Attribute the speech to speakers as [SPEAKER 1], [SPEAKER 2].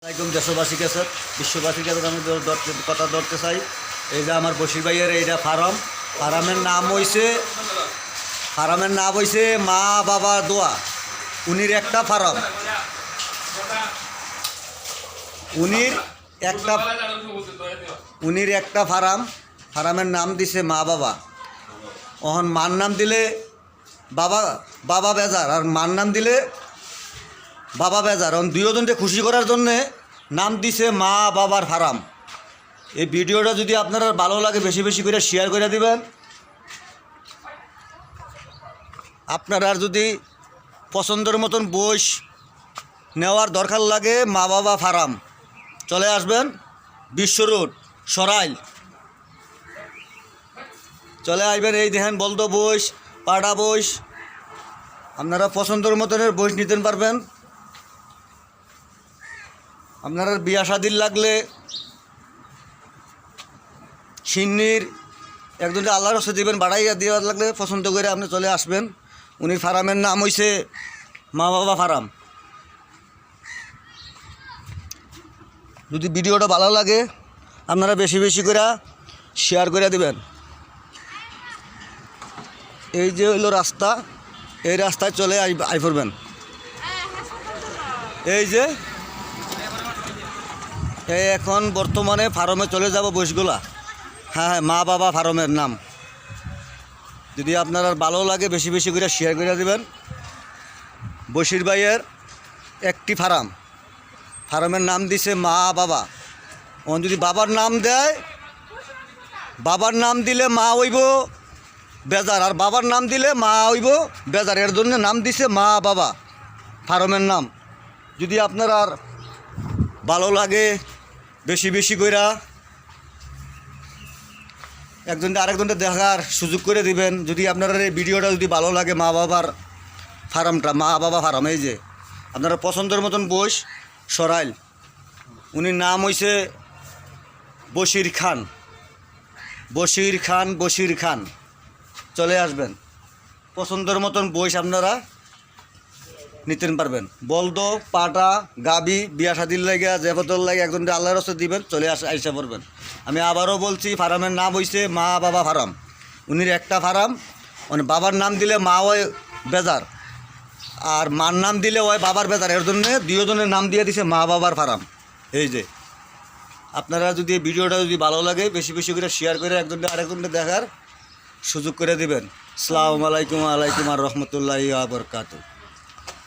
[SPEAKER 1] একদম দেশবাসীর কাছে বিশ্ববাসীর কাছে আমি কথা ধরতে চাই। এই যে আমার বশির ভাইয়ের এইটা ফার্মের নাম হইছে মা বাবা দোয়া। উনির একটা ফার্ম, উনির একটা ফার্মের নাম দিছে মা বাবা। ওহন মার নাম দিলে বাবা বাবা বেজার, আর মার নাম দিলে বাবা বেজার। দুজনকে খুশি করার জন্যে নাম দিছে মা বাবার ফার্ম। এই ভিডিওটা যদি আপনারা ভালো লাগে বেশি বেশি করে শেয়ার করে দিবেন। আপনারা যদি পছন্দের মতন বইস নেওয়ার দরকার লাগে মা বাবা ফার্ম চলে আসবেন বিশ্ব রোড সরাইল চলে আসবেন। এই দেখেন বলদ বইস, পাটা বইস, আপনারা পছন্দের মতনের বইস নিতে পারবেন। আপনারা বিয়া শাদির লাগলে সিন্নির একজনকে আল্লাহর রসে দিবেন, বাড়াইয়া দেওয়ার লাগলে পছন্দ করে আপনি চলে আসবেন। উনি ফার্মের নাম হইছে মা বাবা ফার্ম। যদি ভিডিওটা ভালো লাগে আপনারা বেশি বেশি করে শেয়ার করে দিবেন। এই যে হইল রাস্তা, এই রাস্তায় চলে আই পড়বেন। এই যে এখন বর্তমানে ফার্মে চলে যাব বইসগুলা। হ্যাঁ, মা বাবা ফার্মের নাম। যদি আপনার ভালো লাগে বেশি বেশি করে শেয়ার করে দেবেন। বশির ভাইয়ের একটি ফার্মের নাম দিছে মা বাবা। ও যদি বাবার নাম দেয়, বাবার নাম দিলে মা হইব বেজার, আর বাবার নাম দিলে মা হইব বেজার। এর জন্য নাম দিছে মা বাবা ফার্মের নাম। যদি আপনার আর ভালো লাগে বেশি বেশি কইরা একজনকে আরেকজনকে দেখার সুযোগ করে দিবেন। যদি আপনার এই ভিডিওটা যদি ভালো লাগে মা বাবার ফার্মটা, মা বাবা ফার্ম, এই যে আপনারা পছন্দের মতন বইস সরাইল। উনির নাম হইছে বশির খান। চলে আসবেন, পছন্দের মতন বইস আপনারা নিতে পারবেন। বলদ, পাটা, গাবি, বিয়া শাদির লাগে জেবতর লাগে একজনকে আল্লাহর রসে দিবেন, চলে আইসা পড়বেন। আমি আবারও বলছি ফার্মের নাম হইছে মা বাবা ফার্ম। উনির একটা ফার্ম, মানে বাবার নাম দিলে মা হয় বেজার, আর মার নাম দিলে হয় বাবার বেজার। এর জন্যে দুজনের নাম দিয়ে দিছে মা বাবার ফার্ম। এই যে আপনারা যদি এই ভিডিওটা যদি ভালো লাগে বেশি বেশি করে শেয়ার করে একজনকে আরেকজনকে দেখার সুযোগ করে দিবেন। আসসালামু আলাইকুম আর রহমতুল্লাহি ওয়া বারাকাতুহু।